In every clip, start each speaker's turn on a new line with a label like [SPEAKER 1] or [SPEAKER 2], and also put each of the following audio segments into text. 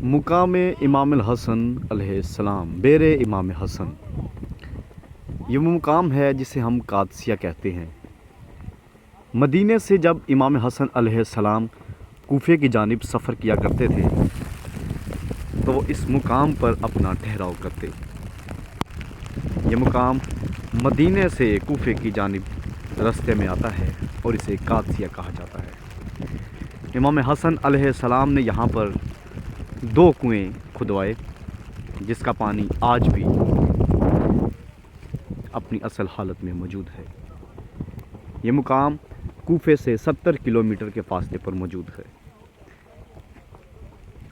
[SPEAKER 1] مقام امام الحسن علیہ السلام، بیر امام حسن، یہ وہ مقام ہے جسے ہم قادسیہ کہتے ہیں۔ مدینے سے جب امام حسن علیہ السلام کوفے کی جانب سفر کیا کرتے تھے تو وہ اس مقام پر اپنا ٹھہراؤ کرتے۔ یہ مقام مدینے سے کوفے کی جانب راستے میں آتا ہے اور اسے قادسیہ کہا جاتا ہے۔ امام حسن علیہ السلام نے یہاں پر 2 کنویں کھدوائے جس کا پانی آج بھی اپنی اصل حالت میں موجود ہے۔ یہ مقام کوفے سے 70 کلومیٹر کے فاصلے پر موجود ہے۔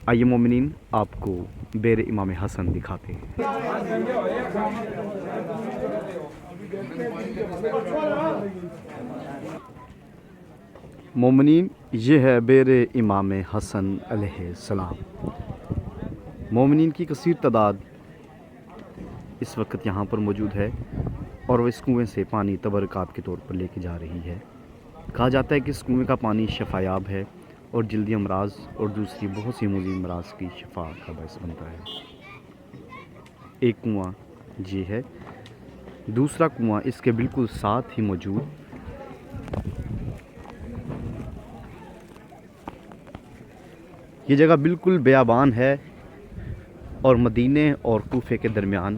[SPEAKER 1] آئیے مومنین آپ کو بیر امام حسن دکھاتے ہیں۔ مومنین، یہ ہے بیر امام حسن علیہ السلام۔ مومنین کی کثیر تعداد اس وقت یہاں پر موجود ہے اور وہ اس کنویں سے پانی تبرکات کے طور پر لے کے جا رہی ہے۔ کہا جاتا ہے کہ اس کنویں کا پانی شفایاب ہے اور جلدی امراض اور دوسری بہت سی مزید امراض کی شفا کا باعث بنتا ہے۔ ایک کنواں یہ ہے، دوسرا کنواں اس کے بالکل ساتھ ہی موجود۔ یہ جگہ بالکل بیابان ہے اور مدینے اور کوفے کے درمیان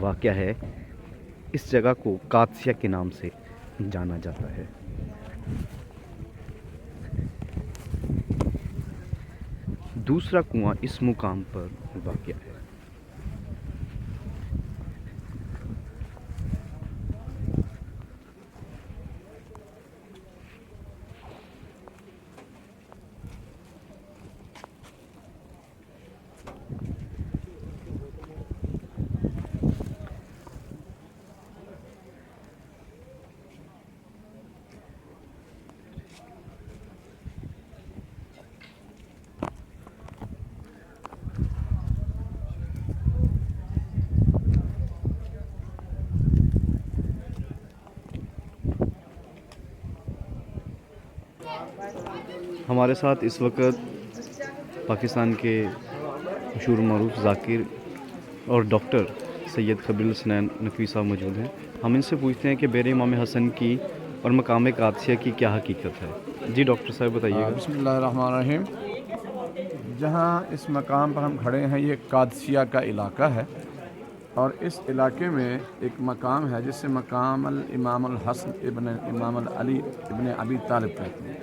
[SPEAKER 1] واقع ہے۔ اس جگہ کو قادسیہ کے نام سے جانا جاتا ہے۔ دوسرا کنواں اس مقام پر واقع ہے۔ ہمارے ساتھ اس وقت پاکستان کے مشہور معروف ذاکر اور ڈاکٹر سید خبیر الحسنین نقوی صاحب موجود ہیں۔ ہم ان سے پوچھتے ہیں کہ بیر امام حسن کی اور مقام قادسیہ کی کیا حقیقت ہے۔ جی ڈاکٹر صاحب بتائیے گا۔
[SPEAKER 2] بسم اللہ الرحمن الرحیم۔ جہاں اس مقام پر ہم کھڑے ہیں یہ قادسیہ کا علاقہ ہے اور اس علاقے میں ایک مقام ہے جسے مقام الامام الحسن ابن امام علی ابن ابی طالب کہتے ہیں،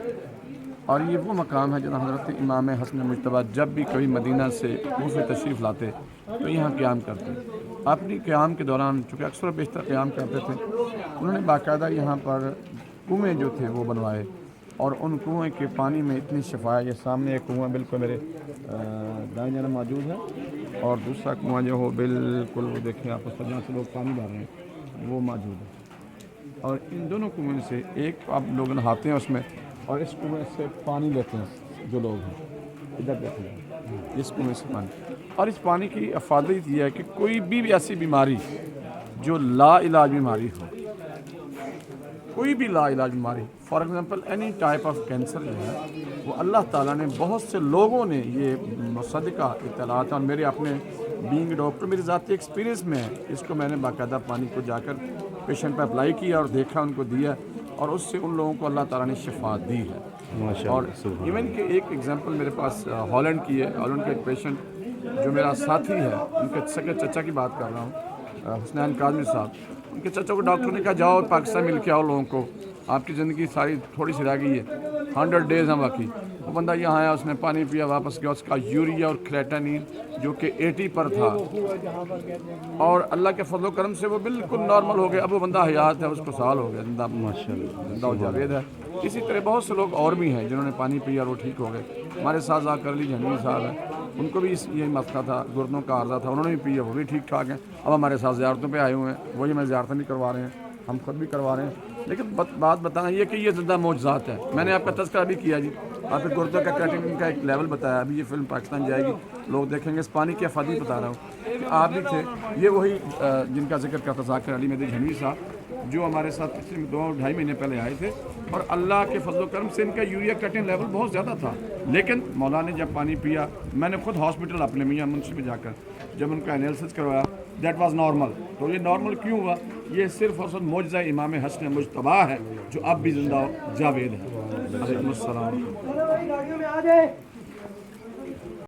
[SPEAKER 2] اور یہ وہ مقام ہے جہاں حضرت امام حسن مجتبیٰ جب بھی کبھی مدینہ سے کوفے تشریف لاتے تو یہاں قیام کرتے۔ اپنی قیام کے دوران چونکہ اکثر و بیشتر قیام کرتے تھے، انہوں نے باقاعدہ یہاں پر کنویں جو تھے وہ بنوائے اور ان کنویں کے پانی میں اتنی شفا ہے۔ یہ سامنے ایک کنواں بالکل میرے دائیں جانب موجود ہے اور دوسرا کنواں جو ہو بالکل وہ دیکھیں آپ اس پر جہاں سے لوگ پانی ڈال رہے ہیں وہ موجود ہے، اور ان دونوں کنویں سے ایک آپ لوگ نہاتے ہیں اس میں اور اس کنویں سے پانی لیتے ہیں جو لوگ ہیں۔ ادھر دیکھیں اس کنویں سے پانی، اور اس پانی کی افادیت یہ ہے کہ کوئی بھی ایسی بیماری جو لا علاج بیماری ہو، کوئی بھی لا علاج بیماری، for example any type of cancer جو ہے وہ اللہ تعالیٰ نے بہت سے لوگوں نے یہ مصدقہ اطلاعات، اور میرے اپنے بینگ ڈاکٹر میری ذاتی ایکسپیرینس میں ہے، اس کو میں نے باقاعدہ پانی کو جا کر پیشنٹ پہ اپلائی کیا اور دیکھا، ان کو دیا، اور اس سے ان لوگوں کو اللہ تعالیٰ نے شفا دی ہے۔ اور ایون کہ ایک ایگزامپل میرے پاس ہالینڈ کی ہے۔ ہالینڈ کا ایک پیشنٹ جو میرا ساتھی ہے، ان کے سگے چچا کی بات کر رہا ہوں، حسنین کاظمی صاحب، ان کے چچا کو ڈاکٹر نے کہا جاؤ پاکستان مل کے آؤ، لوگوں کو آپ کی زندگی ساری تھوڑی سی رہ گئی ہے، 100 ڈیز ہیں باقی۔ وہ بندہ یہاں آیا، اس نے پانی پیا، واپس گیا، اس کا یوریا اور کریٹینین جو کہ 80 پر تھا، اور اللہ کے فضل و کرم سے وہ بالکل نارمل ہو گیا۔ اب وہ بندہ حیات ہے، اس کو سال ہو گیا، زندہ زندہ و جاوید ہے۔ اسی طرح بہت سے لوگ اور بھی ہیں جنہوں نے پانی پیا اور وہ ٹھیک ہو گئے۔ ہمارے ساتھ ذاکر علی جھنگوی صاحب ہیں، ان کو بھی یہی مسئلہ تھا، گردوں کا عارضہ تھا، انہوں نے بھی پیا، وہ بھی ٹھیک ٹھاک ہیں۔ اب ہمارے ساتھ زیارتوں پہ آئے ہوئے ہیں، وہی ہمیں زیارتیں بھی کروا رہے ہیں، ہم خود بھی کروا رہے ہیں۔ لیکن بات بتانا یہ کہ یہ زندہ معجزات ہے۔ میں نے آپ کا تذکرہ بھی کیا جی، آپ کے گردوں کا کریٹینین کا ایک لیول بتایا، ابھی یہ فلم پاکستان جائے گی، لوگ دیکھیں گے۔ اس پانی کی افادی بتا رہا ہوں کہ آپ بھی تھے، یہ وہی جن کا ذکر کرتا ذاکر علی مہدی جھنگوی صاحب، جو ہمارے ساتھ پچھلے 2-2.5 مہینے پہلے آئے تھے، اور اللہ کے فضل و کرم سے ان کا یوریا کریٹینین لیول بہت زیادہ تھا، لیکن مولا نے جب پانی پیا، میں نے خود ہاسپٹل اپنے میاں منشی میں جا کر جب ان کا انالیسس کروایا، دیٹ واز نارمل. تو یہ نارمل کیوں ہوا؟ یہ صرف اور صرف معجزہ امام حسن مجتبیٰ ہے جو اب بھی زندہ جاوید ہے. علیکم السلام.